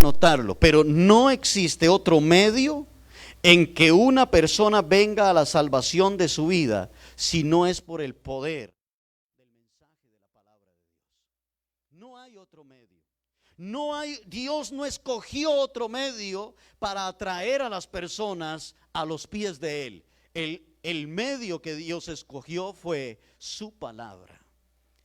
anotarlo, pero no existe otro medio en que una persona venga a la salvación de su vida si no es por el poder del mensaje de la palabra de Dios. No hay otro medio. Dios no escogió otro medio para atraer a las personas a los pies de Él. El medio que Dios escogió fue su palabra,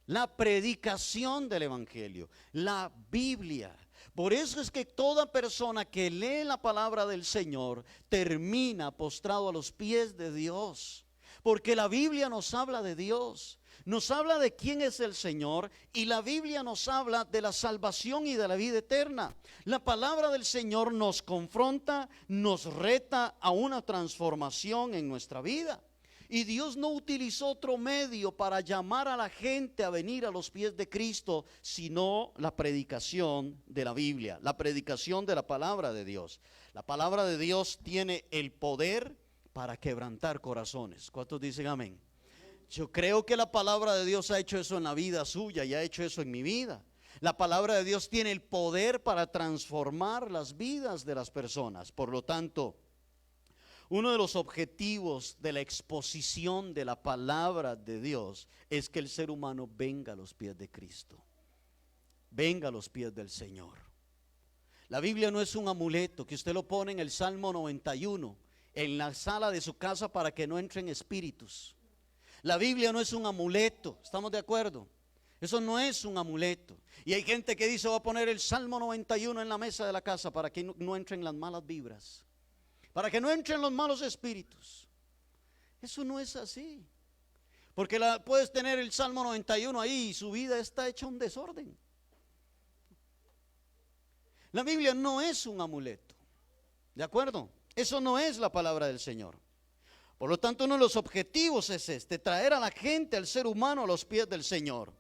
la predicación del evangelio, la Biblia. Por eso es que toda persona que lee la palabra del Señor termina postrado a los pies de Dios, porque la Biblia nos habla de Dios, nos habla de quién es el Señor, y la Biblia nos habla de la salvación y de la vida eterna. La palabra del Señor nos confronta, nos reta a una transformación en nuestra vida. Y Dios no utilizó otro medio para llamar a la gente a venir a los pies de Cristo, sino la predicación de la Biblia, la predicación de la palabra de Dios. La palabra de Dios tiene el poder para quebrantar corazones. ¿Cuántos dicen amén? Yo creo que la palabra de Dios ha hecho eso en la vida suya y ha hecho eso en mi vida. La palabra de Dios tiene el poder para transformar las vidas de las personas. Por lo tanto, uno de los objetivos de la exposición de la palabra de Dios es que el ser humano venga a los pies de Cristo, venga a los pies del Señor. La Biblia no es un amuleto que usted lo pone en el Salmo 91 en la sala de su casa para que no entren espíritus. La Biblia no es un amuleto, ¿estamos de acuerdo? Eso no es un amuleto. Y hay gente que dice: voy a poner el Salmo 91 en la mesa de la casa para que no entren las malas vibras, para que no entren los malos espíritus. Eso no es así. Porque puedes tener el Salmo 91 ahí y su vida está hecha un desorden. La Biblia no es un amuleto, ¿de acuerdo? Eso no es la palabra del Señor. Por lo tanto, uno de los objetivos es traer a la gente, al ser humano, a los pies del Señor.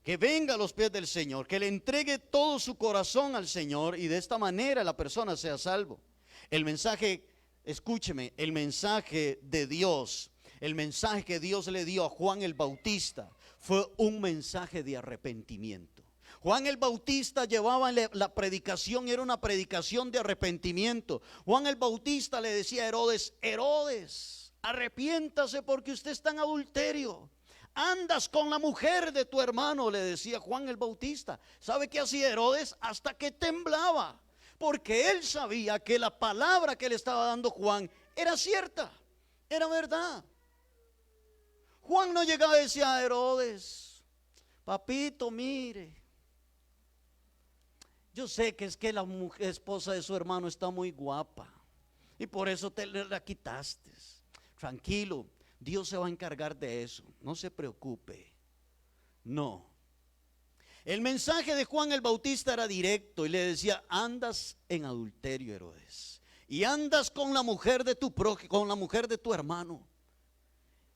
Que venga a los pies del Señor, que le entregue todo su corazón al Señor, y de esta manera la persona sea salvo. El mensaje, escúcheme, el mensaje de Dios, el mensaje que Dios le dio a Juan el Bautista fue un mensaje de arrepentimiento. Juan el Bautista llevaba la predicación, era una predicación de arrepentimiento. Juan el Bautista le decía a Herodes: Herodes, arrepiéntase porque usted está en adulterio. Andas con la mujer de tu hermano, le decía Juan el Bautista. ¿Sabe qué hacía Herodes? Hasta que temblaba, porque él sabía que la palabra que le estaba dando Juan era cierta, era verdad. Juan no llegaba y decía a Herodes: papito, mire, yo sé que es que la esposa de su hermano está muy guapa y por eso te la quitaste. Tranquilo, Dios se va a encargar de eso, no se preocupe. No. El mensaje de Juan el Bautista era directo y le decía: andas en adulterio, Herodes, y andas con la mujer de tu hermano.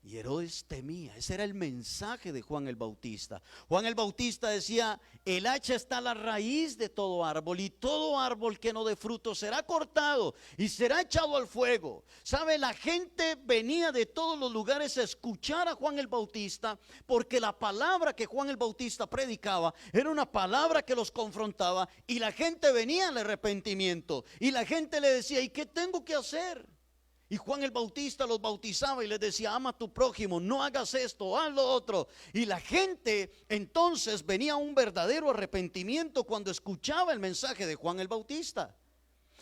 Y Herodes temía. Ese era el mensaje de Juan el Bautista. Juan el Bautista decía: el hacha está a la raíz de todo árbol, y todo árbol que no dé fruto será cortado y será echado al fuego. ¿Sabe? La gente venía de todos los lugares a escuchar a Juan el Bautista, porque la palabra que Juan el Bautista predicaba era una palabra que los confrontaba, y la gente venía al arrepentimiento, y la gente le decía: ¿y qué tengo que hacer? Y Juan el Bautista los bautizaba y les decía: ama a tu prójimo, no hagas esto, haz lo otro. Y la gente entonces venía a un verdadero arrepentimiento cuando escuchaba el mensaje de Juan el Bautista.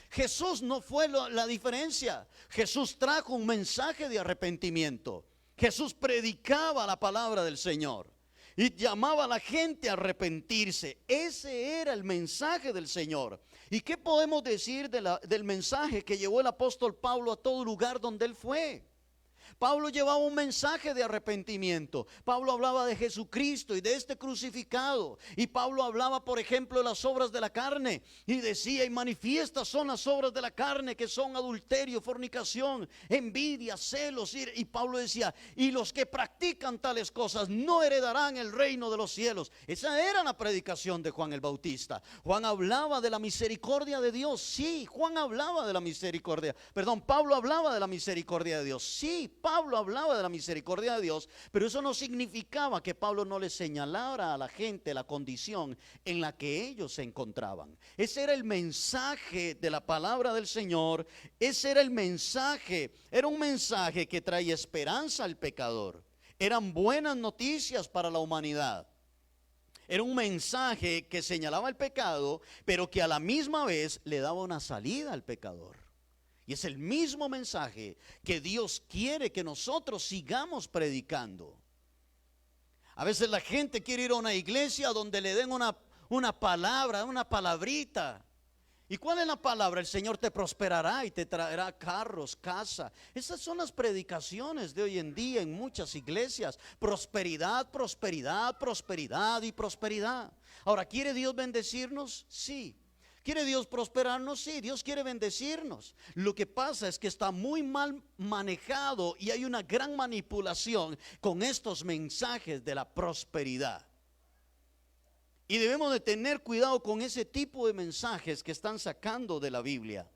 Jesús no fue la diferencia. Jesús trajo un mensaje de arrepentimiento. Jesús predicaba la palabra del Señor y llamaba a la gente a arrepentirse. Ese era el mensaje del Señor. ¿Y qué podemos decir del mensaje que llevó el apóstol Pablo a todo lugar donde él fue? Pablo llevaba un mensaje de arrepentimiento. Pablo hablaba de Jesucristo y de este crucificado. Y Pablo hablaba, por ejemplo, de las obras de la carne, y decía: y manifiestas son las obras de la carne, que son adulterio, fornicación, envidia, celos. Y Pablo decía: y los que practican tales cosas no heredarán el reino de los cielos. Esa era la predicación de Juan el Bautista. Juan hablaba de la misericordia de Dios. Sí, Juan hablaba de la misericordia. Pablo hablaba de la misericordia de Dios. Sí, Pablo hablaba de la misericordia de Dios, pero eso no significaba que Pablo no le señalara a la gente la condición en la que ellos se encontraban. Ese era el mensaje de la palabra del Señor, ese era el mensaje, era un mensaje que traía esperanza al pecador. Eran buenas noticias para la humanidad. Era un mensaje que señalaba el pecado, pero que a la misma vez le daba una salida al pecador. Y es el mismo mensaje que Dios quiere que nosotros sigamos predicando. A veces la gente quiere ir a una iglesia donde le den una palabra, una palabrita. ¿Y cuál es la palabra? El Señor te prosperará y te traerá carros, casa. Esas son las predicaciones de hoy en día en muchas iglesias. Prosperidad, prosperidad, prosperidad y prosperidad. Ahora, ¿quiere Dios bendecirnos? Sí. ¿Quiere Dios prosperarnos? Sí, Dios quiere bendecirnos. Lo que pasa es que está muy mal manejado y hay una gran manipulación con estos mensajes de la prosperidad. Y debemos de tener cuidado con ese tipo de mensajes que están sacando de la Biblia.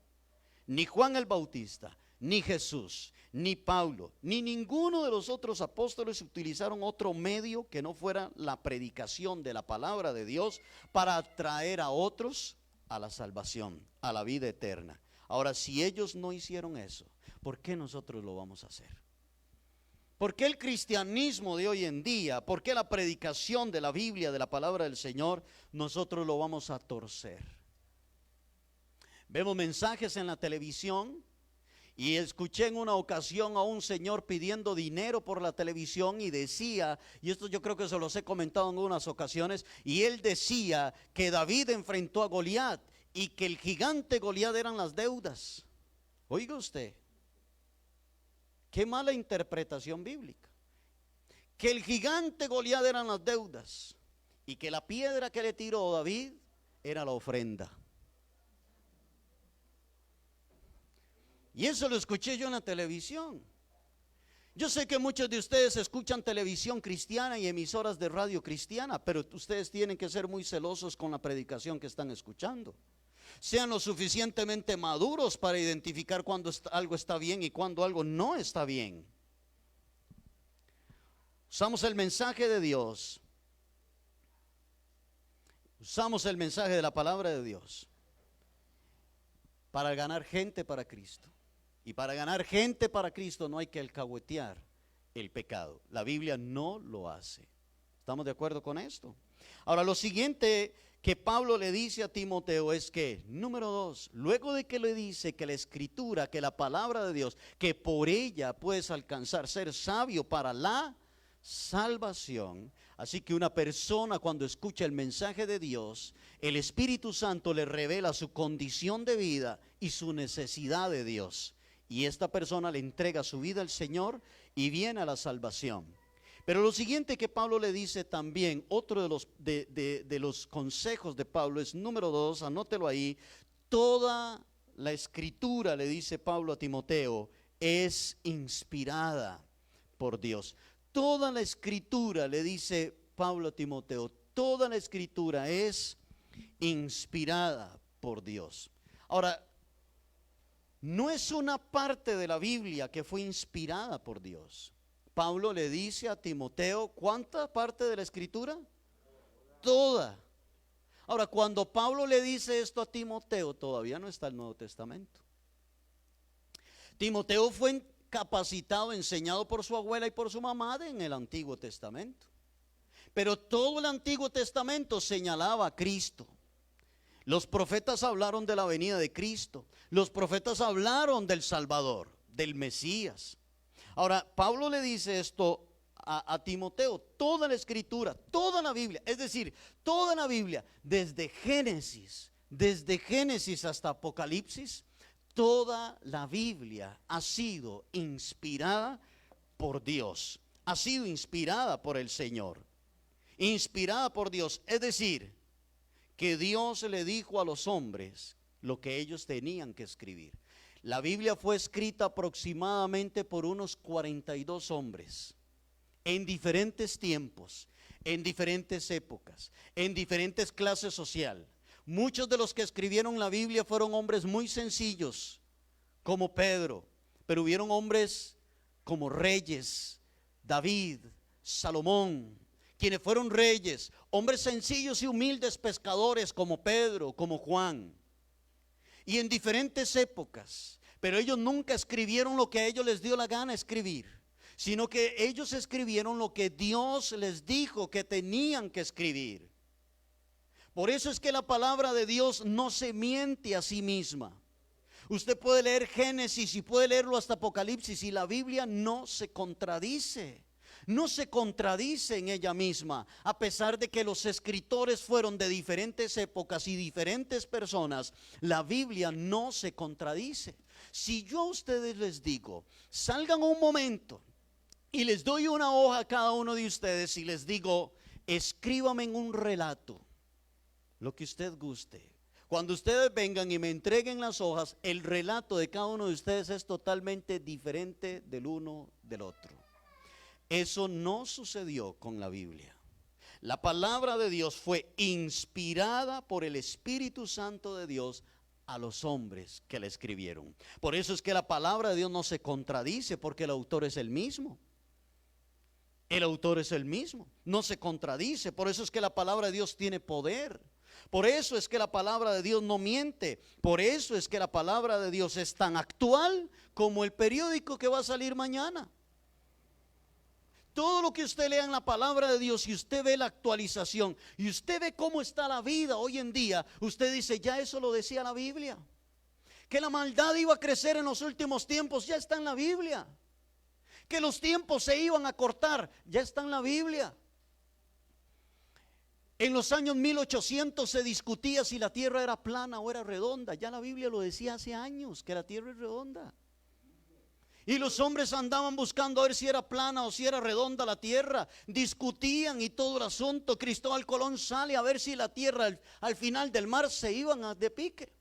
Ni Juan el Bautista, ni Jesús, ni Pablo, ni ninguno de los otros apóstoles utilizaron otro medio que no fuera la predicación de la palabra de Dios para atraer a otros a la salvación, a la vida eterna. Ahora, si ellos no hicieron eso, ¿por qué nosotros lo vamos a hacer? ¿Por qué el cristianismo de hoy en día, por qué la predicación de la Biblia, de la palabra del Señor, nosotros lo vamos a torcer? Vemos mensajes en la televisión y escuché en una ocasión a un señor pidiendo dinero por la televisión y decía, y esto yo creo que se los he comentado en unas ocasiones, y él decía que David enfrentó a Goliat y que el gigante Goliat eran las deudas. Oiga usted. Qué mala interpretación bíblica. Que el gigante Goliat eran las deudas y que la piedra que le tiró David era la ofrenda. Y eso lo escuché yo en la televisión. Yo sé que muchos de ustedes escuchan televisión cristiana y emisoras de radio cristiana, pero ustedes tienen que ser muy celosos con la predicación que están escuchando. Sean lo suficientemente maduros para identificar cuando algo está bien y cuando algo no está bien. Usamos el mensaje de Dios. Usamos el mensaje de la palabra de Dios para ganar gente para Cristo. Y para ganar gente para Cristo no hay que alcahuetear el pecado. La Biblia no lo hace. ¿Estamos de acuerdo con esto? Ahora, lo siguiente que Pablo le dice a Timoteo es que, número 2, luego de que le dice que la escritura, que la palabra de Dios, que por ella puedes alcanzar ser sabio para la salvación. Así que una persona cuando escucha el mensaje de Dios, el Espíritu Santo le revela su condición de vida y su necesidad de Dios. Y esta persona le entrega su vida al Señor y viene a la salvación. Pero lo siguiente que Pablo le dice también, otro de los consejos de Pablo es número 2, anótelo ahí, toda la escritura, le dice Pablo a Timoteo, es inspirada por Dios. Toda la escritura, le dice Pablo a Timoteo, toda la escritura es inspirada por Dios. Ahora, no es una parte de la Biblia que fue inspirada por Dios. Pablo le dice a Timoteo, ¿cuánta parte de la escritura? Toda. Ahora, cuando Pablo le dice esto a Timoteo, todavía no está el Nuevo Testamento. Timoteo fue capacitado, enseñado por su abuela y por su mamá en el Antiguo Testamento. Pero todo el Antiguo Testamento señalaba a Cristo. Los profetas hablaron de la venida de Cristo. Los profetas hablaron del Salvador, del Mesías. Ahora, Pablo le dice esto a Timoteo, toda la escritura, toda la Biblia, es decir, toda la Biblia, desde Génesis hasta Apocalipsis, toda la Biblia ha sido inspirada por Dios, ha sido inspirada por el Señor, inspirada por Dios, es decir, que Dios le dijo a los hombres lo que ellos tenían que escribir. La Biblia fue escrita aproximadamente por unos 42 hombres, en diferentes tiempos, en diferentes épocas, en diferentes clases sociales. Muchos de los que escribieron la Biblia fueron hombres muy sencillos, como Pedro, pero hubieron hombres como reyes, David, Salomón, quienes fueron reyes, hombres sencillos y humildes pescadores como Pedro, como Juan, y en diferentes épocas. Pero ellos nunca escribieron lo que a ellos les dio la gana escribir, sino que ellos escribieron lo que Dios les dijo que tenían que escribir. Por eso es que la palabra de Dios no se miente a sí misma. Usted puede leer Génesis y puede leerlo hasta Apocalipsis y la Biblia no se contradice. No se contradice en ella misma, a pesar de que los escritores fueron de diferentes épocas y diferentes personas. La Biblia no se contradice. Si yo a ustedes les digo, salgan un momento y les doy una hoja a cada uno de ustedes y les digo, escríbame en un relato lo que usted guste. Cuando ustedes vengan y me entreguen las hojas, el relato de cada uno de ustedes es totalmente diferente del uno del otro. Eso no sucedió con la Biblia. La palabra de Dios fue inspirada por el Espíritu Santo de Dios a los hombres que la escribieron. Por eso es que la palabra de Dios no se contradice, porque el autor es el mismo. El autor es el mismo, no se contradice. Por eso es que la palabra de Dios tiene poder. Por eso es que la palabra de Dios no miente. Por eso es que la palabra de Dios es tan actual como el periódico que va a salir mañana. Todo lo que usted lea en la palabra de Dios y usted ve la actualización y usted ve cómo está la vida hoy en día, usted dice, ya eso lo decía la Biblia. Que la maldad iba a crecer en los últimos tiempos, ya está en la Biblia. Que los tiempos se iban a cortar, ya está en la Biblia. En los años 1800 se discutía si la tierra era plana o era redonda. Ya la Biblia lo decía hace años, que la tierra es redonda. Y los hombres andaban buscando a ver si era plana o si era redonda la tierra. Discutían y todo el asunto. Cristóbal Colón sale a ver si la tierra al final del mar se iban de pique,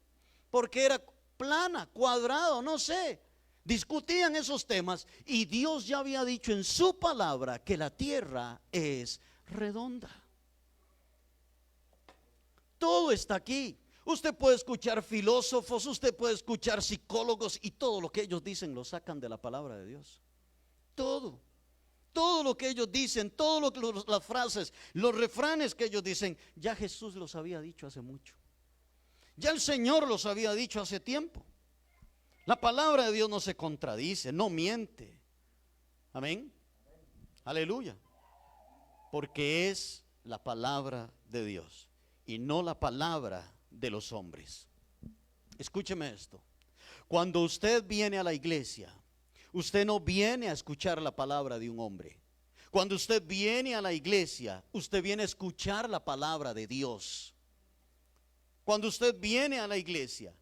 porque era plana, cuadrado, no sé. Discutían esos temas y Dios ya había dicho en su palabra que la tierra es redonda. Todo está aquí. Usted puede escuchar filósofos, usted puede escuchar psicólogos y todo lo que ellos dicen lo sacan de la palabra de Dios. Todo lo que ellos dicen, las frases, los refranes que ellos dicen, ya Jesús los había dicho hace mucho. Ya el Señor los había dicho hace tiempo. La palabra de Dios no se contradice, no miente. Amén. Aleluya. Porque es la palabra de Dios y no la palabra de los hombres. Escúcheme esto. Cuando usted viene a la iglesia, usted no viene a escuchar la palabra de un hombre. Cuando usted viene a la iglesia, usted viene a escuchar la palabra de Dios. Cuando usted viene a la iglesia,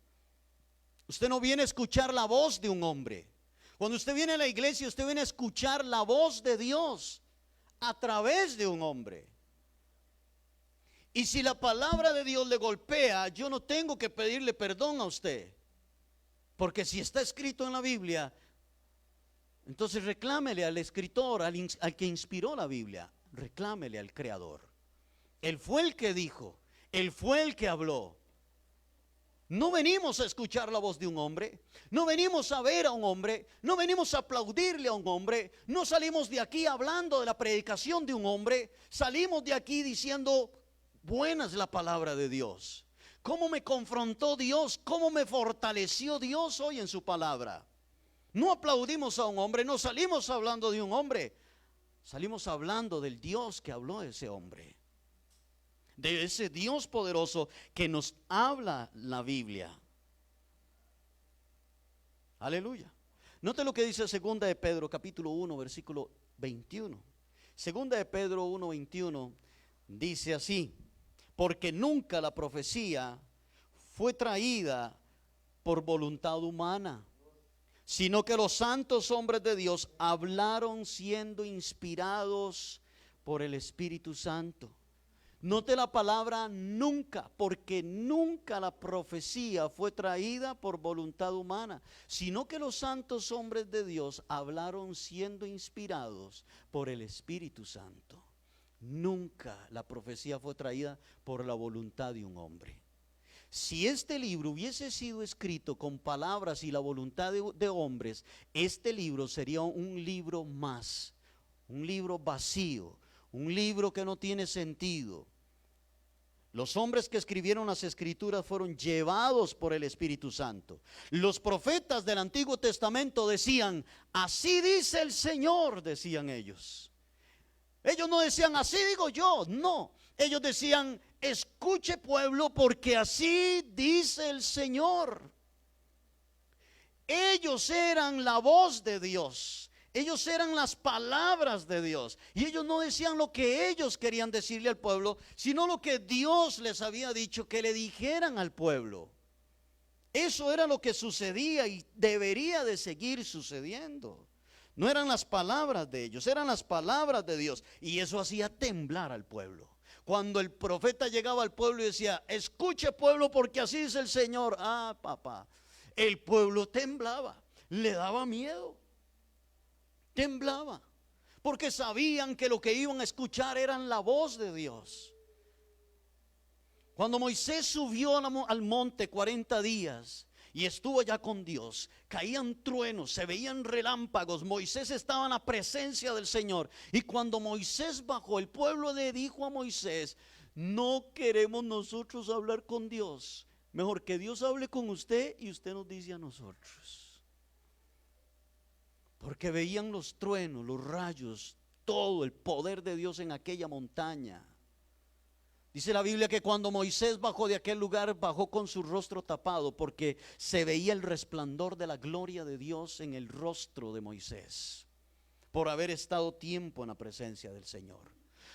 usted no viene a escuchar la voz de un hombre. Cuando usted viene a la iglesia, usted viene a escuchar la voz de Dios a través de un hombre. Y si la palabra de Dios le golpea, yo no tengo que pedirle perdón a usted. Porque si está escrito en la Biblia, entonces reclámele al escritor, al que inspiró la Biblia. Reclámele al Creador. Él fue el que dijo, Él fue el que habló. No venimos a escuchar la voz de un hombre, no venimos a ver a un hombre, no venimos a aplaudirle a un hombre, no salimos de aquí hablando de la predicación de un hombre, salimos de aquí diciendo, buena es la palabra de Dios. ¿Cómo me confrontó Dios? ¿Cómo me fortaleció Dios hoy en su palabra? No aplaudimos a un hombre, no salimos hablando de un hombre, salimos hablando del Dios que habló de ese hombre. De ese Dios poderoso que nos habla la Biblia. Aleluya. Note lo que dice segunda de Pedro capítulo 1 versículo 21. Segunda de Pedro 1, 21 dice así: porque nunca la profecía fue traída por voluntad humana, sino que los santos hombres de Dios hablaron siendo inspirados por el Espíritu Santo. Note la palabra nunca, porque nunca la profecía fue traída por voluntad humana, sino que los santos hombres de Dios hablaron siendo inspirados por el Espíritu Santo. Nunca la profecía fue traída por la voluntad de un hombre. Si este libro hubiese sido escrito con palabras y la voluntad de hombres, este libro sería un libro más, un libro vacío, un libro que no tiene sentido. Los hombres que escribieron las escrituras fueron llevados por el Espíritu Santo. Los profetas del Antiguo Testamento decían, así dice el Señor, decían ellos. Ellos no decían, así digo yo, no. Ellos decían, escuche pueblo, porque así dice el Señor. Ellos eran la voz de Dios. Ellos eran las palabras de Dios. Y ellos no decían lo que ellos querían decirle al pueblo, sino lo que Dios les había dicho que le dijeran al pueblo. Eso era lo que sucedía y debería de seguir sucediendo. No eran las palabras de ellos, eran las palabras de Dios. Y eso hacía temblar al pueblo. Cuando el profeta llegaba al pueblo y decía, escuche pueblo, porque así dice el Señor. Ah, papá, el pueblo temblaba, le daba miedo. Temblaba, porque sabían que lo que iban a escuchar era la voz de Dios. Cuando Moisés subió al monte 40 días y estuvo allá con Dios, caían truenos, se veían relámpagos. Moisés estaba en la presencia del Señor. Y cuando Moisés bajó, el pueblo le dijo a Moisés, no queremos nosotros hablar con Dios. Mejor que Dios hable con usted y usted nos dice a nosotros. Porque veían los truenos, los rayos, todo el poder de Dios en aquella montaña. Dice la Biblia que cuando Moisés bajó de aquel lugar, bajó con su rostro tapado, porque se veía el resplandor de la gloria de Dios en el rostro de Moisés, por haber estado tiempo en la presencia del Señor.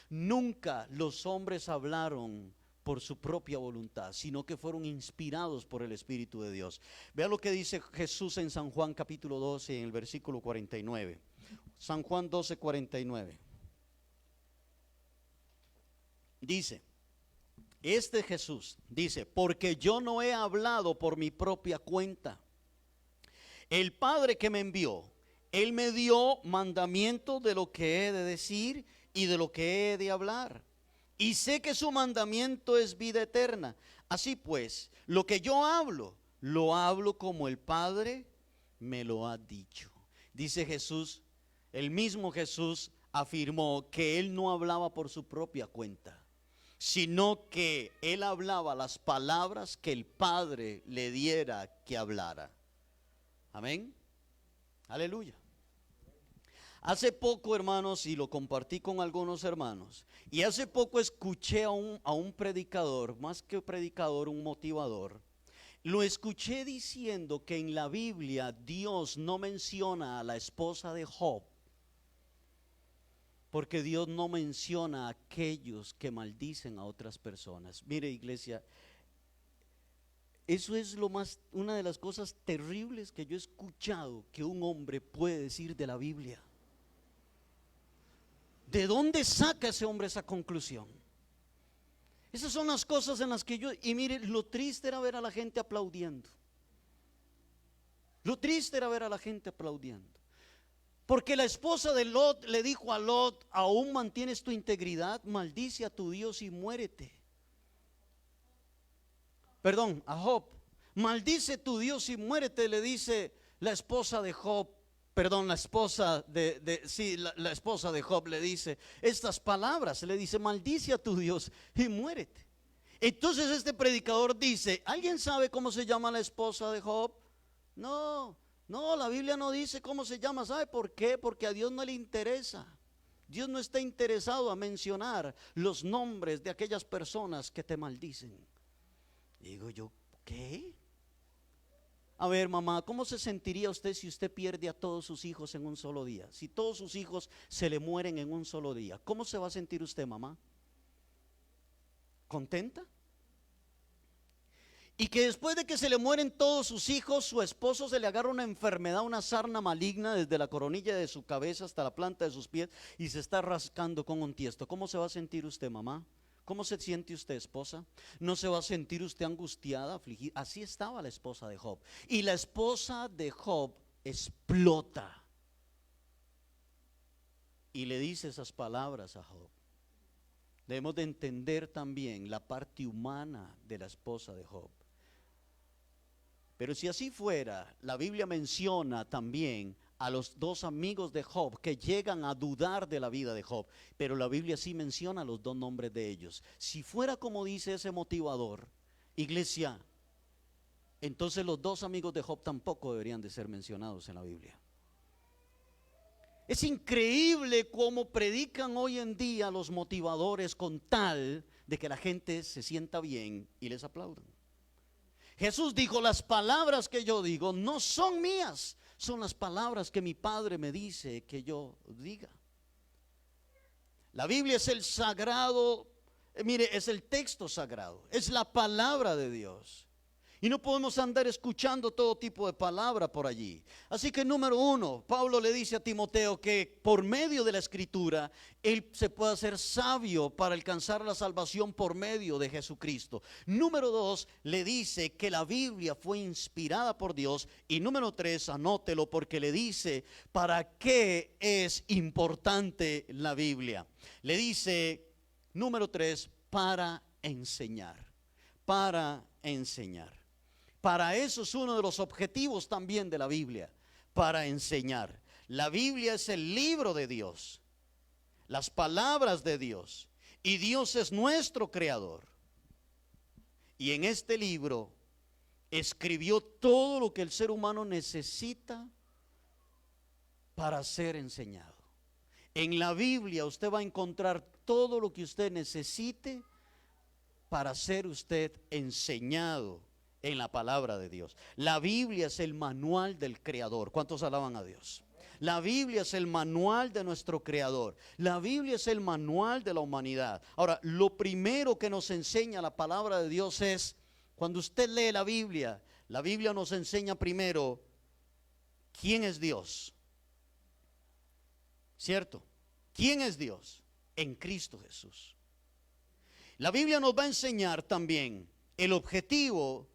Nunca los hombres hablaron por su propia voluntad, sino que fueron inspirados por el Espíritu de Dios. Vea lo que dice Jesús en San Juan capítulo 12 en el versículo 49. San Juan 12, 49. Dice, este Jesús dice, porque yo no he hablado por mi propia cuenta. El Padre que me envió, Él me dio mandamiento de lo que he de decir y de lo que he de hablar. Y sé que su mandamiento es vida eterna. Así pues, lo que yo hablo, lo hablo como el Padre me lo ha dicho. Dice Jesús, el mismo Jesús afirmó que Él no hablaba por su propia cuenta, sino que Él hablaba las palabras que el Padre le diera que hablara. Amén. Aleluya. Hace poco, hermanos, y lo compartí con algunos hermanos, y hace poco escuché a un predicador, más que predicador, un motivador. Lo escuché diciendo que en la Biblia Dios no menciona a la esposa de Job, porque Dios no menciona a aquellos que maldicen a otras personas. Mire, iglesia, eso es una de las cosas terribles que yo he escuchado que un hombre puede decir de la Biblia. ¿De dónde saca ese hombre esa conclusión? Esas son las cosas en las que y mire, lo triste era ver a la gente aplaudiendo. Lo triste era ver a la gente aplaudiendo. Porque la esposa de Lot le dijo a Lot, aún mantienes tu integridad, maldice a tu Dios y muérete. Perdón, a Job, maldice tu Dios y muérete, le dice la esposa de Job. Perdón, la esposa la esposa de Job le dice estas palabras, le dice, maldice a tu Dios y muérete. Entonces este predicador dice, ¿alguien sabe cómo se llama la esposa de Job? No, la Biblia no dice cómo se llama. ¿Sabe por qué? Porque a Dios no le interesa. Dios no está interesado a mencionar los nombres de aquellas personas que te maldicen. Digo yo, ¿qué? A ver, mamá, ¿cómo se sentiría usted si usted pierde a todos sus hijos en un solo día? Si todos sus hijos se le mueren en un solo día, ¿cómo se va a sentir usted, mamá? ¿Contenta? Y que después de que se le mueren todos sus hijos, su esposo se le agarra una enfermedad, una sarna maligna desde la coronilla de su cabeza hasta la planta de sus pies y se está rascando con un tiesto. ¿Cómo se va a sentir usted, mamá? ¿Cómo se siente usted, esposa? ¿No se va a sentir usted angustiada, afligida? Así estaba la esposa de Job. Y la esposa de Job explota y le dice esas palabras a Job. Debemos de entender también la parte humana de la esposa de Job. Pero si así fuera, la Biblia menciona también a los dos amigos de Job que llegan a dudar de la vida de Job. Pero la Biblia sí menciona los dos nombres de ellos. Si fuera como dice ese motivador, iglesia, entonces los dos amigos de Job tampoco deberían de ser mencionados en la Biblia. Es increíble cómo predican hoy en día los motivadores con tal de que la gente se sienta bien y les aplaudan. Jesús dijo: las palabras que yo digo no son mías, son las palabras que mi Padre me dice que yo diga. La Biblia es el sagrado, mire, es el texto sagrado, es la palabra de Dios. Y no podemos andar escuchando todo tipo de palabra por allí. Así que número uno, Pablo le dice a Timoteo que por medio de la escritura él se puede hacer sabio para alcanzar la salvación por medio de Jesucristo. Número dos, le dice que la Biblia fue inspirada por Dios. Y número tres, anótelo, porque le dice para qué es importante la Biblia. Le dice, número tres, para enseñar. Para enseñar. Para eso es uno de los objetivos también de la Biblia, para enseñar. La Biblia es el libro de Dios, las palabras de Dios, y Dios es nuestro creador. Y en este libro escribió todo lo que el ser humano necesita para ser enseñado. En la Biblia usted va a encontrar todo lo que usted necesite para ser usted enseñado en la palabra de Dios. La Biblia es el manual del Creador. ¿Cuántos alaban a Dios? La Biblia es el manual de nuestro Creador. La Biblia es el manual de la humanidad. Ahora, lo primero que nos enseña la palabra de Dios es, cuando usted lee la Biblia nos enseña primero quién es Dios. ¿Cierto? ¿Quién es Dios? En Cristo Jesús. La Biblia nos va a enseñar también el objetivo,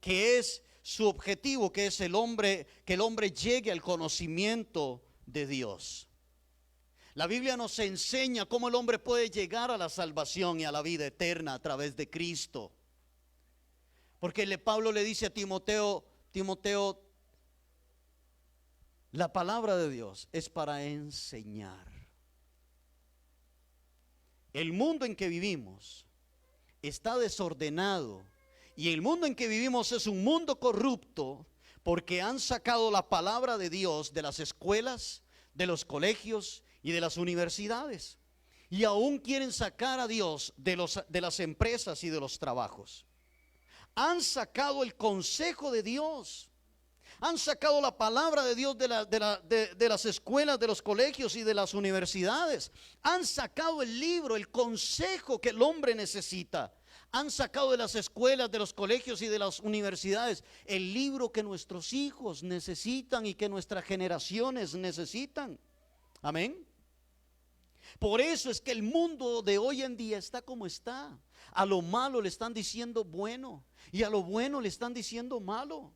que es su objetivo, que es que el hombre llegue al conocimiento de Dios. La Biblia nos enseña cómo el hombre puede llegar a la salvación y a la vida eterna a través de Cristo. Porque Pablo le dice a Timoteo, la palabra de Dios es para enseñar. El mundo en que vivimos está desordenado. Y el mundo en que vivimos es un mundo corrupto, porque han sacado la palabra de Dios de las escuelas, de los colegios y de las universidades. Y aún quieren sacar a Dios de las empresas y de los trabajos. Han sacado el consejo de Dios. Han sacado la palabra de Dios de las escuelas, de los colegios y de las universidades. Han sacado el libro, el consejo que el hombre necesita. Han sacado de las escuelas, de los colegios y de las universidades el libro que nuestros hijos necesitan y que nuestras generaciones necesitan. Amén. Por eso es que el mundo de hoy en día está como está. A lo malo le están diciendo bueno y a lo bueno le están diciendo malo.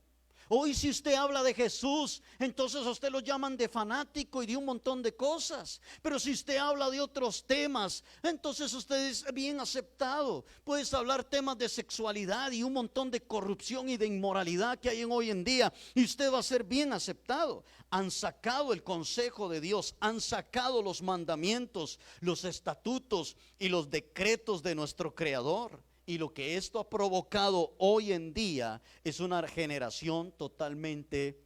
Hoy si usted habla de Jesús, entonces a usted lo llaman de fanático y de un montón de cosas. Pero si usted habla de otros temas, entonces usted es bien aceptado. Puedes hablar temas de sexualidad y un montón de corrupción y de inmoralidad que hay en hoy en día, y usted va a ser bien aceptado. Han sacado el consejo de Dios, han sacado los mandamientos, los estatutos y los decretos de nuestro Creador. Y lo que esto ha provocado hoy en día es una generación totalmente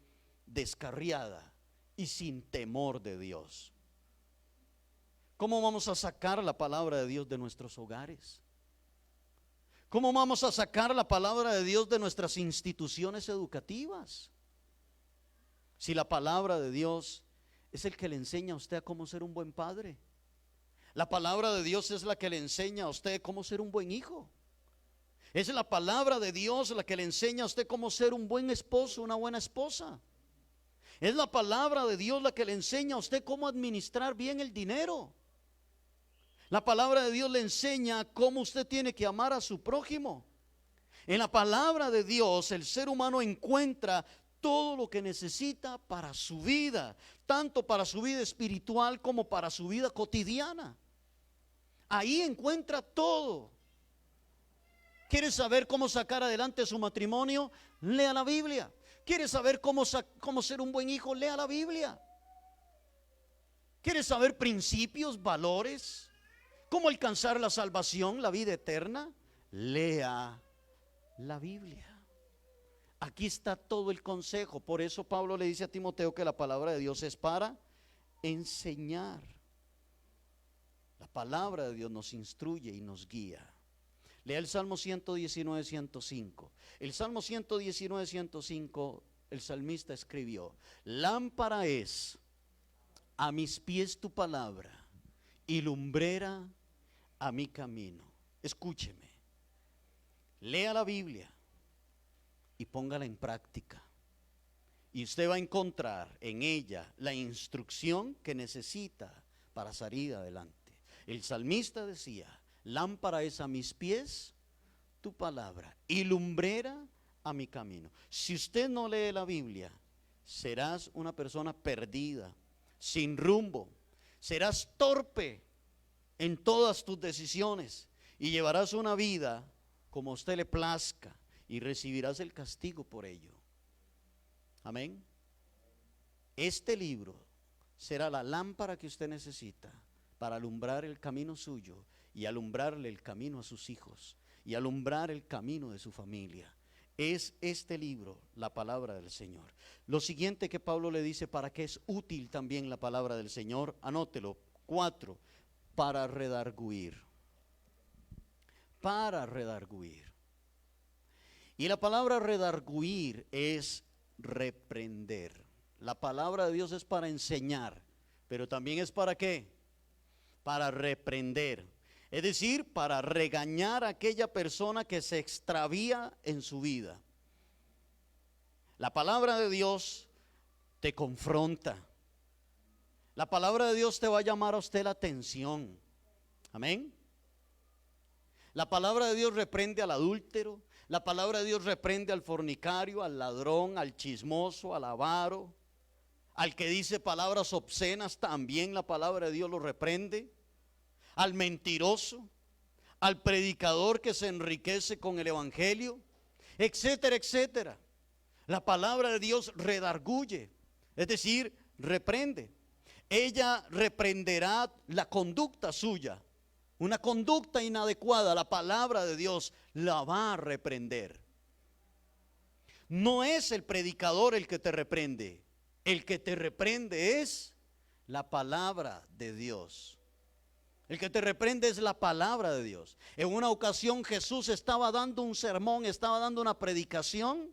descarriada y sin temor de Dios. ¿Cómo vamos a sacar la palabra de Dios de nuestros hogares? ¿Cómo vamos a sacar la palabra de Dios de nuestras instituciones educativas? Si la palabra de Dios es el que le enseña a usted a cómo ser un buen padre. La palabra de Dios es la que le enseña a usted cómo ser un buen hijo. Es la palabra de Dios la que le enseña a usted cómo ser un buen esposo, una buena esposa. Es la palabra de Dios la que le enseña a usted cómo administrar bien el dinero. La palabra de Dios le enseña cómo usted tiene que amar a su prójimo. En la palabra de Dios el ser humano encuentra todo lo que necesita para su vida, tanto para su vida espiritual como para su vida cotidiana. Ahí encuentra todo. ¿Quiere saber cómo sacar adelante su matrimonio? Lea la Biblia. ¿Quiere saber cómo ser un buen hijo? Lea la Biblia. ¿Quiere saber principios, valores? ¿Cómo alcanzar la salvación, la vida eterna? Lea la Biblia. Aquí está todo el consejo. Por eso Pablo le dice a Timoteo que la palabra de Dios es para enseñar. La palabra de Dios nos instruye y nos guía. Lea el Salmo 119, 105. El Salmo 119, 105, el salmista escribió: lámpara es a mis pies tu palabra y lumbrera a mi camino. Escúcheme, lea la Biblia y póngala en práctica, y usted va a encontrar en ella la instrucción que necesita para salir adelante. El salmista decía: lámpara es a mis pies tu palabra y lumbrera a mi camino. Si usted no lee la Biblia, serás una persona perdida, sin rumbo, serás torpe en todas tus decisiones y llevarás una vida como a usted le plazca y recibirás el castigo por ello. Amén. Este libro será la lámpara que usted necesita para alumbrar el camino suyo y alumbrarle el camino a sus hijos y alumbrar el camino de su familia. Es este libro la palabra del Señor. Lo siguiente que Pablo le dice para qué es útil también la palabra del Señor, anótelo. 4, para redarguir. Para redarguir. Y la palabra redarguir es reprender. La palabra de Dios es para enseñar, pero también es para ¿qué? Para reprender. Es decir, para regañar a aquella persona que se extravía en su vida. La palabra de Dios te confronta. La palabra de Dios te va a llamar a usted la atención. Amén. La palabra de Dios reprende al adúltero. La palabra de Dios reprende al fornicario, al ladrón, al chismoso, al avaro, al que dice palabras obscenas. También la palabra de Dios lo reprende. Al mentiroso, al predicador que se enriquece con el evangelio, etcétera, etcétera. La palabra de Dios redarguye, es decir, reprende. Ella reprenderá la conducta suya, una conducta inadecuada. La palabra de Dios la va a reprender. No es el predicador el que te reprende, el que te reprende es la palabra de Dios. El que te reprende es la palabra de Dios. En una ocasión Jesús estaba dando un sermón, estaba dando una predicación,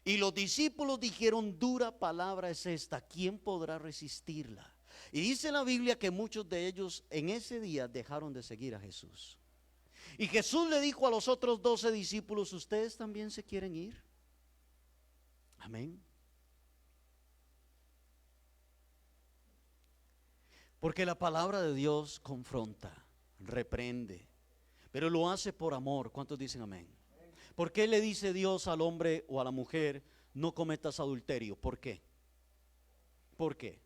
y los discípulos dijeron: dura palabra es esta, ¿quién podrá resistirla? Y dice la Biblia que muchos de ellos en ese día dejaron de seguir a Jesús. Y Jesús le dijo a los otros 12 discípulos: ¿ustedes también se quieren ir? Amén. Porque la palabra de Dios confronta, reprende, pero lo hace por amor. ¿Cuántos dicen amén? ¿Por qué le dice Dios al hombre o a la mujer: no cometas adulterio? ¿Por qué? ¿Por qué?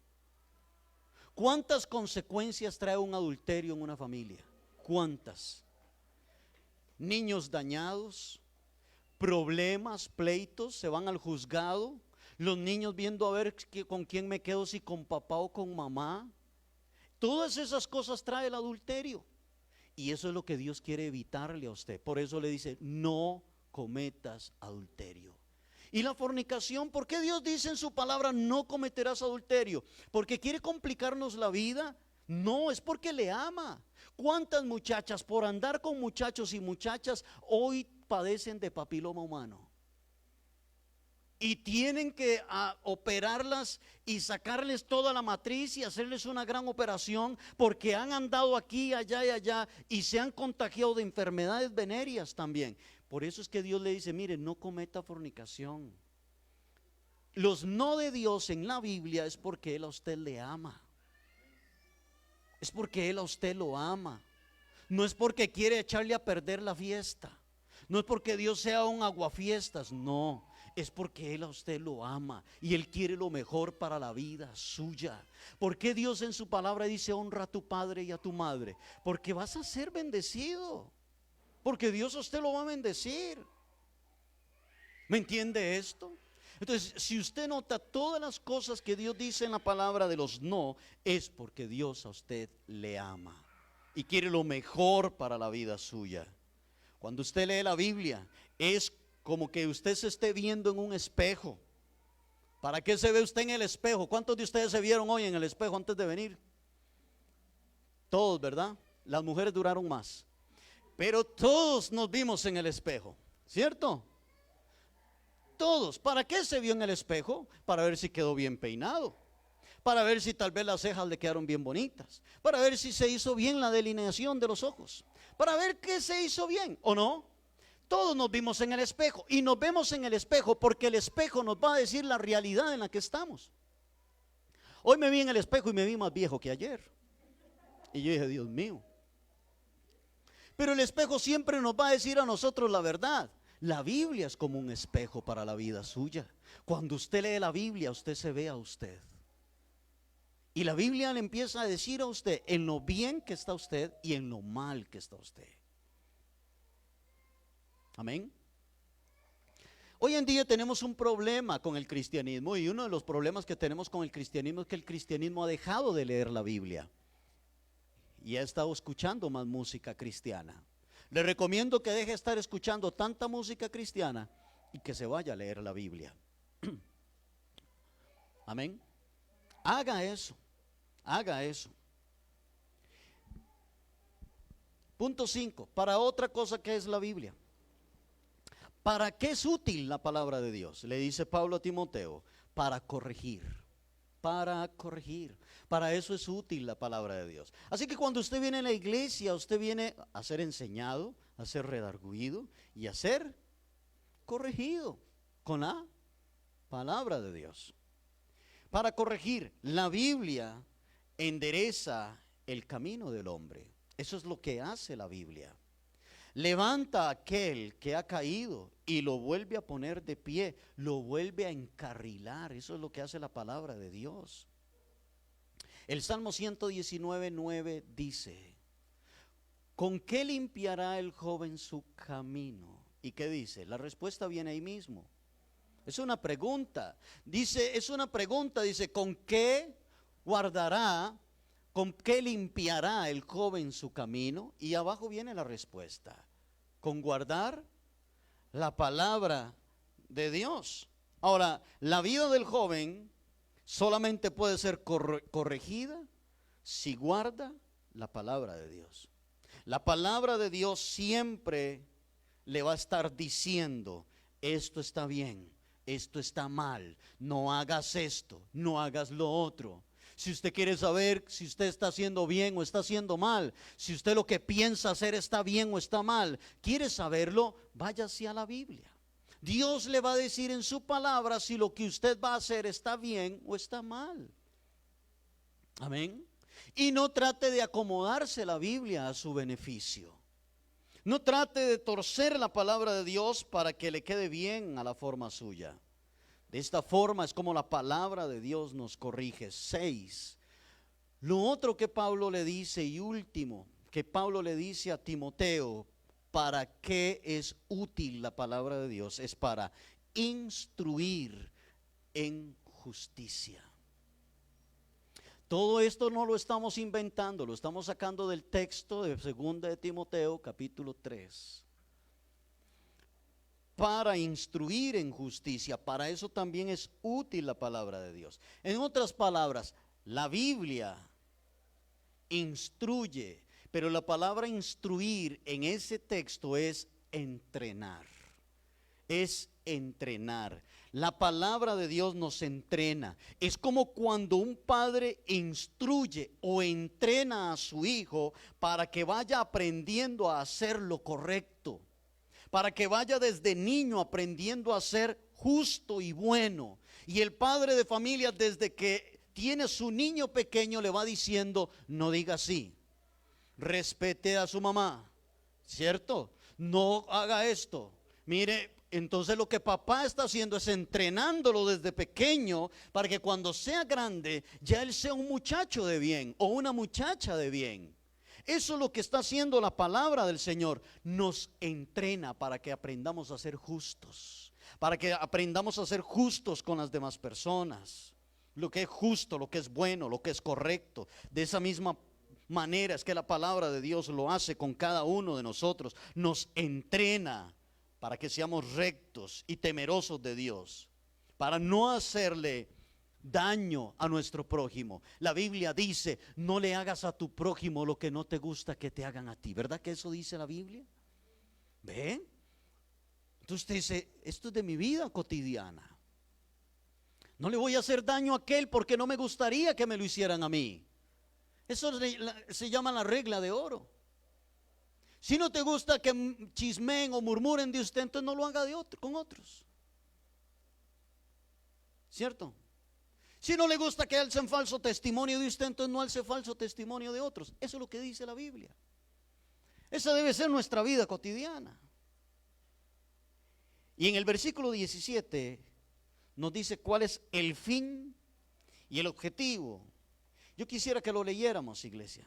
¿Cuántas consecuencias trae un adulterio en una familia? ¿Cuántas? Niños dañados, problemas, pleitos, se van al juzgado, los niños viendo a ver con quién me quedo, si con papá o con mamá. Todas esas cosas trae el adulterio, y eso es lo que Dios quiere evitarle a usted. Por eso le dice: no cometas adulterio. Y la fornicación, ¿por qué Dios dice en su palabra: no cometerás adulterio? ¿Porque quiere complicarnos la vida? No, es porque le ama. ¿Cuántas muchachas por andar con muchachos y muchachas hoy padecen de papiloma humano? Y tienen que operarlas y sacarles toda la matriz y hacerles una gran operación, porque han andado aquí, allá y allá y se han contagiado de enfermedades venéreas también. Por eso es que Dios le dice: mire, no cometa fornicación. Los no de Dios en la Biblia es porque Él a usted le ama. Es porque Él a usted lo ama. No es porque quiere echarle a perder la fiesta. No es porque Dios sea un aguafiestas, no. Es porque Él a usted lo ama y Él quiere lo mejor para la vida suya. ¿Por qué Dios en su palabra dice: honra a tu padre y a tu madre? Porque vas a ser bendecido. porque Dios a usted lo va a bendecir. ¿Me entiende esto? Entonces, si usted nota todas las cosas que Dios dice en la palabra de los no, es porque Dios a usted le ama y quiere lo mejor para la vida suya. Cuando usted lee la Biblia, es como que usted se esté viendo en un espejo. ¿Para qué se ve usted en el espejo? ¿Cuántos de ustedes se vieron hoy en el espejo antes de venir? Todos, ¿verdad? Las mujeres duraron más, pero todos nos vimos en el espejo, ¿cierto? Todos. ¿Para qué se vio en el espejo? Para ver si quedó bien peinado, para ver si tal vez las cejas le quedaron bien bonitas, para ver si se hizo bien la delineación de los ojos, para ver qué se hizo bien o no. Todos nos vimos en el espejo, y nos vemos en el espejo porque el espejo nos va a decir la realidad en la que estamos. Hoy me vi en el espejo y me vi más viejo que ayer, y yo dije, Dios mío. Pero el espejo siempre nos va a decir a nosotros la verdad. La Biblia es como un espejo para la vida suya. Cuando usted lee la Biblia, usted se ve a usted, y la Biblia le empieza a decir a usted en lo bien que está usted y en lo mal que está usted. Amén. Hoy en día tenemos un problema con el cristianismo, y uno de los problemas que tenemos con el cristianismo es que el cristianismo ha dejado de leer la Biblia y ha estado escuchando más música cristiana. Le recomiendo que deje de estar escuchando tanta música cristiana y que se vaya a leer la Biblia. Amén. Haga eso, haga eso. Punto 5. Para otra cosa que es la Biblia. ¿Para qué es útil la palabra de Dios? Le dice Pablo a Timoteo, para corregir. Para corregir. Para eso es útil la palabra de Dios. Así que cuando usted viene a la iglesia, usted viene a ser enseñado, a ser redarguido y a ser corregido con la palabra de Dios. Para corregir, la Biblia endereza el camino del hombre. Eso es lo que hace la Biblia. Levanta a aquel que ha caído y lo vuelve a poner de pie, lo vuelve a encarrilar. Eso es lo que hace la palabra de Dios. El Salmo 119:9 dice, ¿con qué limpiará el joven su camino? ¿Y qué dice? La respuesta viene ahí mismo. Es una pregunta. Dice, es una pregunta, dice, ¿con qué guardará? ¿Con qué limpiará el joven su camino? Y abajo viene la respuesta: con guardar la palabra de Dios. Ahora, la vida del joven solamente puede ser corregida si guarda la palabra de Dios. La palabra de Dios siempre le va a estar diciendo, esto está bien, esto está mal, no hagas esto, no hagas lo otro. Si usted quiere saber si usted está haciendo bien o está haciendo mal, si usted lo que piensa hacer está bien o está mal, quiere saberlo, váyase a la Biblia. Dios le va a decir en su palabra si lo que usted va a hacer está bien o está mal. Amén. Y no trate de acomodarse la Biblia a su beneficio. No trate de torcer la palabra de Dios para que le quede bien a la forma suya. De esta forma es como la palabra de Dios nos corrige. 6. Lo otro que Pablo le dice, y último, que Pablo le dice a Timoteo, ¿para qué es útil la palabra de Dios? Es para instruir en justicia. Todo esto no lo estamos inventando, lo estamos sacando del texto de 2 de Timoteo, capítulo 3. Para instruir en justicia, para eso también es útil la palabra de Dios. En otras palabras, la Biblia instruye, pero la palabra instruir en ese texto es entrenar. Es entrenar. La palabra de Dios nos entrena. Es como cuando un padre instruye o entrena a su hijo para que vaya aprendiendo a hacer lo correcto, para que vaya desde niño aprendiendo a ser justo y bueno. Y el padre de familia, desde que tiene su niño pequeño, le va diciendo, no diga así, respete a su mamá, ¿cierto? No haga esto. Mire, entonces lo que papá está haciendo es entrenándolo desde pequeño para que cuando sea grande ya él sea un muchacho de bien o una muchacha de bien. Eso es lo que está haciendo la palabra del Señor. Nos entrena para que aprendamos a ser justos, para que aprendamos a ser justos con las demás personas. Lo que es justo, lo que es bueno, lo que es correcto. De esa misma manera es que la palabra de Dios lo hace con cada uno de nosotros. Nos entrena para que seamos rectos y temerosos de Dios, para no hacerle daño a nuestro prójimo. La Biblia dice: no le hagas a tu prójimo lo que no te gusta que te hagan a ti. ¿Verdad que eso dice la Biblia? ¿Ven? Entonces usted dice: esto es de mi vida cotidiana. No le voy a hacer daño a aquel porque no me gustaría que me lo hicieran a mí. Eso se llama la regla de oro. Si no te gusta que chismeen o murmuren de usted, entonces no lo haga con otros. ¿Cierto? Si no le gusta que alcen falso testimonio de usted, entonces no alce falso testimonio de otros. Eso es lo que dice la Biblia. Esa debe ser nuestra vida cotidiana. Y en el versículo 17 nos dice cuál es el fin y el objetivo. Yo quisiera que lo leyéramos, iglesia.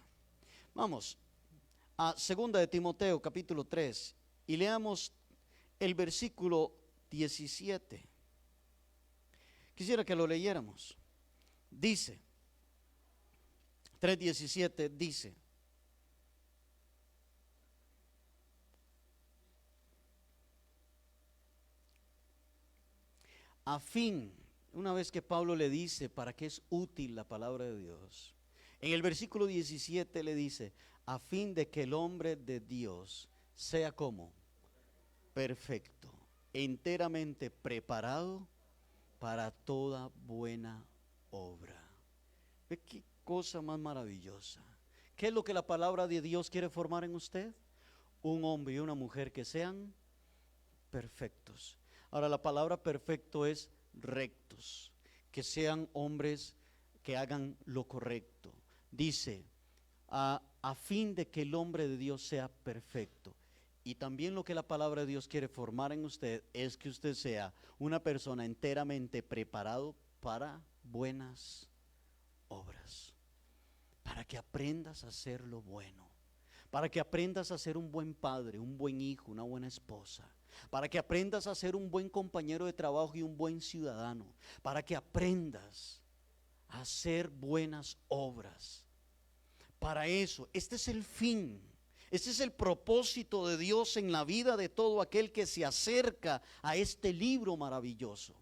Vamos a 2 de Timoteo capítulo 3 y leamos el versículo 17. Quisiera que lo leyéramos. Dice, 3:17 dice: a fin, una vez que Pablo le dice para qué es útil la palabra de Dios, en el versículo 17 le dice: a fin de que el hombre de Dios sea como perfecto, enteramente preparado para toda buena obra. ¿Ve qué cosa más maravillosa? ¿Qué es lo que la palabra de Dios quiere formar en usted? Un hombre y una mujer que sean perfectos. Ahora, la palabra perfecto es rectos, que sean hombres que hagan lo correcto. Dice, a fin de que el hombre de Dios sea perfecto. Y también lo que la palabra de Dios quiere formar en usted es que usted sea una persona enteramente preparado para buenas obras, para que aprendas a hacer lo bueno, para que aprendas a ser un buen padre, un buen hijo, una buena esposa, para que aprendas a ser un buen compañero de trabajo y un buen ciudadano, para que aprendas a hacer buenas obras. Para eso, este es el fin. Este es el propósito de Dios en la vida de todo aquel que se acerca a este libro maravilloso.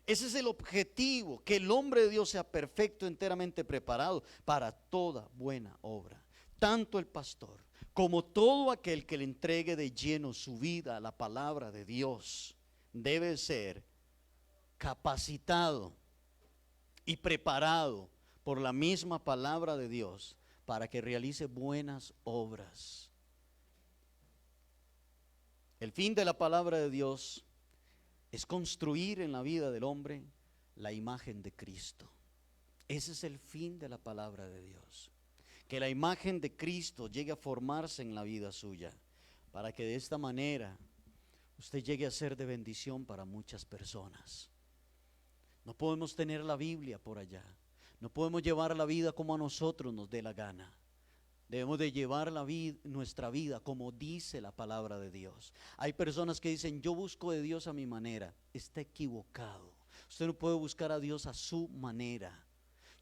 Ese es el objetivo, que el hombre de Dios sea perfecto, enteramente preparado para toda buena obra. Tanto el pastor como todo aquel que le entregue de lleno su vida a la palabra de Dios debe ser capacitado y preparado por la misma palabra de Dios para que realice buenas obras. El fin de la palabra de Dios es construir en la vida del hombre la imagen de Cristo. Ese es el fin de la palabra de Dios. Que la imagen de Cristo llegue a formarse en la vida suya, para que de esta manera usted llegue a ser de bendición para muchas personas. No podemos tener la Biblia por allá. No podemos llevar la vida como a nosotros nos dé la gana. Debemos de llevar nuestra vida como dice la palabra de Dios. Hay personas que dicen: yo busco de Dios a mi manera. Está equivocado. Usted no puede buscar a Dios a su manera.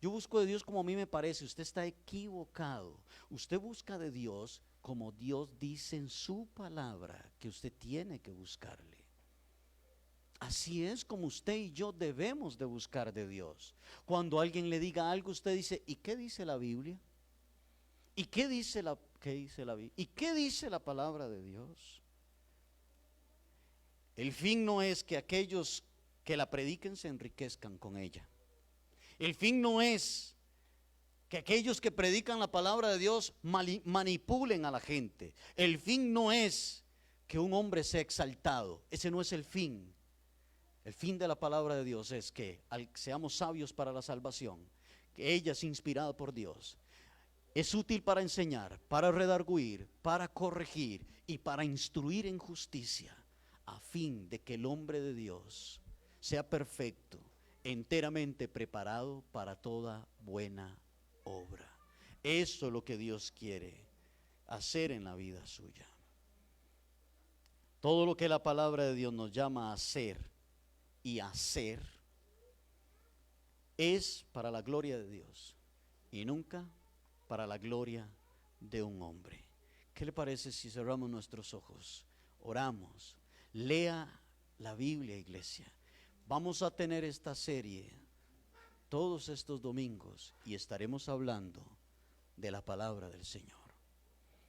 Yo busco de Dios como a mí me parece. Usted está equivocado. Usted busca de Dios como Dios dice en su palabra que usted tiene que buscarle. Así es como usted y yo debemos de buscar de Dios. Cuando alguien le diga algo, usted dice: ¿y qué dice la Biblia? ¿Y qué dice la Biblia? ¿Y qué dice la palabra de Dios? El fin no es que aquellos que la prediquen se enriquezcan con ella. El fin no es que aquellos que predican la palabra de Dios manipulen a la gente. El fin no es que un hombre sea exaltado. Ese no es el fin. El fin de la palabra de Dios es que seamos sabios para la salvación, que ella es inspirada por Dios. Es útil para enseñar, para redarguir, para corregir y para instruir en justicia, a fin de que el hombre de Dios sea perfecto, enteramente preparado para toda buena obra. Eso es lo que Dios quiere. hacer en la vida suya. Todo lo que la palabra de Dios nos llama a hacer y hacer es para la gloria de Dios y nunca para la gloria de un hombre. ¿Qué le parece si cerramos nuestros ojos? Oramos. Lea la Biblia, iglesia. Vamos a tener esta serie todos estos domingos y estaremos hablando de la palabra del Señor.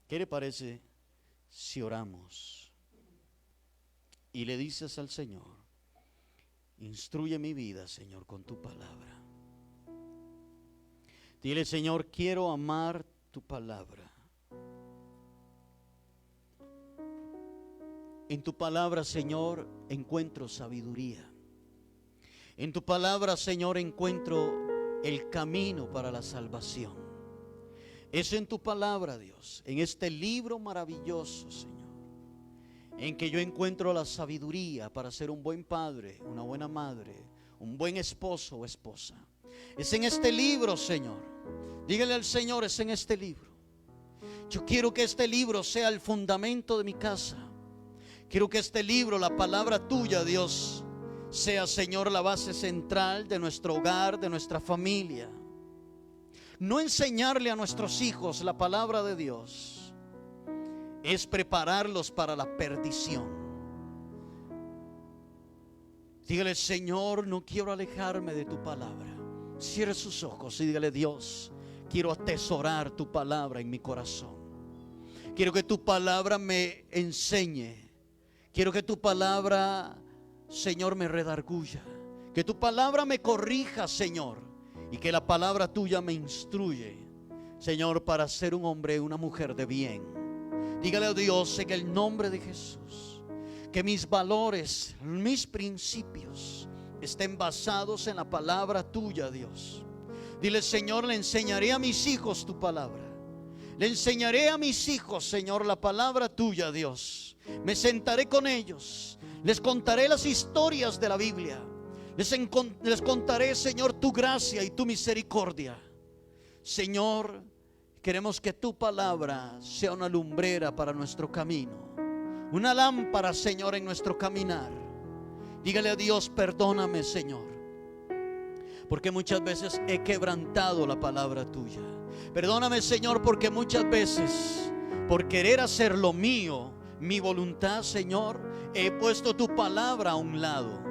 ¿Qué le parece si oramos y le dices al Señor: instruye mi vida, Señor, con tu palabra? Dile: Señor, quiero amar tu palabra. En tu palabra, Señor, encuentro sabiduría. En tu palabra, Señor, encuentro el camino para la salvación. Es en tu palabra, Dios, en este libro maravilloso, Señor, en que yo encuentro la sabiduría para ser un buen padre, una buena madre, un buen esposo o esposa. Es en este libro, Señor. Dígale al Señor: es en este libro. Yo quiero que este libro sea el fundamento de mi casa. Quiero que este libro, la palabra tuya, Dios, sea, Señor, la base central de nuestro hogar, de nuestra familia. No enseñarle a nuestros hijos la palabra de Dios es prepararlos para la perdición. Dígale: Señor, no quiero alejarme de tu palabra. Cierre sus ojos y dígale: Dios, quiero atesorar tu palabra en mi corazón. Quiero que tu palabra me enseñe. Quiero que tu palabra, Señor, me redarguya. Que tu palabra me corrija, Señor. Y que la palabra tuya me instruye, Señor, para ser un hombre, una mujer de bien. Dígale a Dios, en el nombre de Jesús, que mis valores, mis principios estén basados en la palabra tuya, Dios. Dile: Señor, le enseñaré a mis hijos tu palabra. Le enseñaré a mis hijos, Señor, la palabra tuya, Dios. Me sentaré con ellos. Les contaré las historias de la Biblia. Les contaré, Señor, tu gracia y tu misericordia. Señor, queremos que tu palabra sea una lumbrera para nuestro camino, una lámpara, Señor, en nuestro caminar. Dígale a Dios: perdóname, Señor, porque muchas veces he quebrantado la palabra tuya. Perdóname, Señor, porque muchas veces, por querer hacer lo mío, mi voluntad, Señor, he puesto tu palabra a un lado.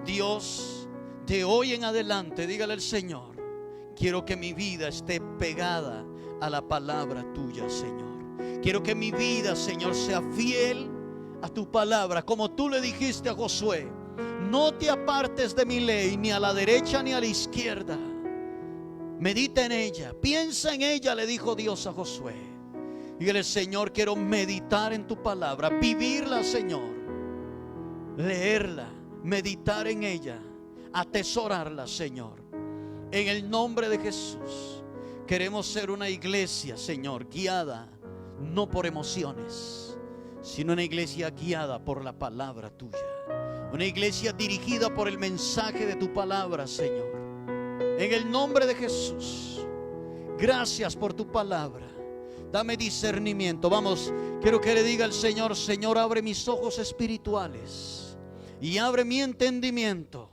Dios, de hoy en adelante, dígale al Señor: quiero que mi vida esté pegada a la palabra tuya, Señor. Quiero que mi vida, Señor, sea fiel a tu palabra, como tú le dijiste a Josué: no te apartes de mi ley, ni a la derecha ni a la izquierda. Medita en ella, piensa en ella, le dijo Dios a Josué. Dígale: Señor, quiero meditar en tu palabra, vivirla, Señor, leerla, meditar en ella, atesorarla, Señor. En el nombre de Jesús, queremos ser una iglesia, Señor, guiada no por emociones, sino una iglesia guiada por la palabra tuya. Una iglesia dirigida por el mensaje de tu palabra, Señor. En el nombre de Jesús, gracias por tu palabra. Dame discernimiento. Vamos, quiero que le diga al Señor: Señor, abre mis ojos espirituales y abre mi entendimiento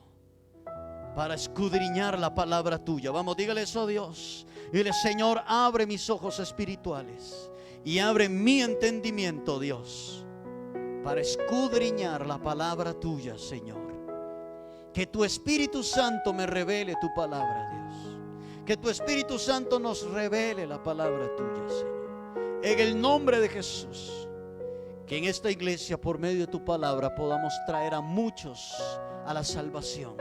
para escudriñar la palabra tuya. Vamos, dígale eso a Dios. Dile: Señor, abre mis ojos espirituales y abre mi entendimiento, Dios, para escudriñar la palabra tuya, Señor. Que tu Espíritu Santo me revele tu palabra, Dios. Que tu Espíritu Santo nos revele la palabra tuya, Señor. En el nombre de Jesús, que en esta iglesia, por medio de tu palabra, podamos traer a muchos a la salvación,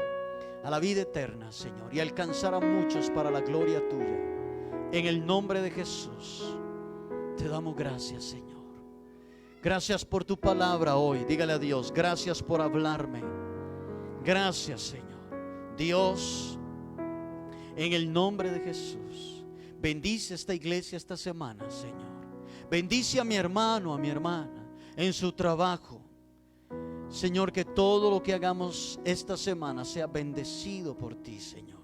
a la vida eterna, Señor, y alcanzar a muchos para la gloria tuya. En el nombre de Jesús te damos gracias, Señor. Gracias por tu palabra hoy. Dígale a Dios: gracias por hablarme. Gracias, Señor. Dios, en el nombre de Jesús, bendice esta iglesia esta semana, Señor. Bendice a mi hermano, a mi hermana, en su trabajo. Señor, que todo lo que hagamos esta semana sea bendecido por ti, Señor.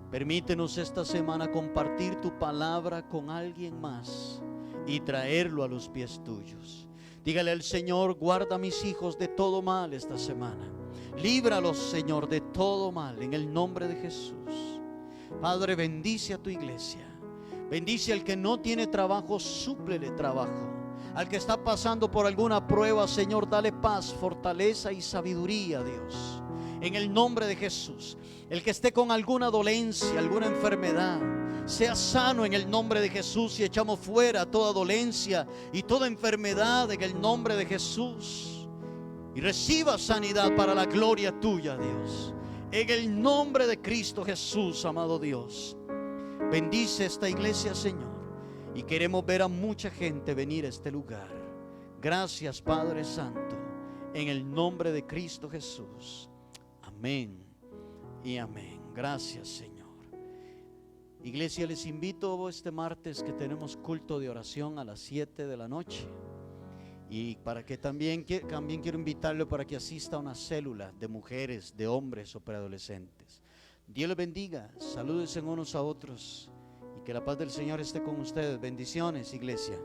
Permítenos esta semana compartir tu palabra con alguien más y traerlo a los pies tuyos. Dígale al Señor: guarda a mis hijos de todo mal esta semana. Líbralos, Señor, de todo mal, en el nombre de Jesús. Padre, bendice a tu iglesia. Bendice al que no tiene trabajo, súplele trabajo. Al que está pasando por alguna prueba, Señor, dale paz, fortaleza y sabiduría, Dios, en el nombre de Jesús. El que esté con alguna dolencia, alguna enfermedad, sea sano en el nombre de Jesús, y echamos fuera toda dolencia y toda enfermedad en el nombre de Jesús. Y reciba sanidad para la gloria tuya, Dios, en el nombre de Cristo Jesús, amado Dios. Bendice esta iglesia, Señor, y queremos ver a mucha gente venir a este lugar. Gracias, Padre Santo, en el nombre de Cristo Jesús. Amén y amén. Gracias, Señor. Iglesia, les invito este martes que tenemos culto de oración a las 7 de la noche. Y para que también quiero invitarlo para que asista a una célula de mujeres, de hombres o preadolescentes. Dios les bendiga. Salúdense unos a otros y que la paz del Señor esté con ustedes. Bendiciones, iglesia.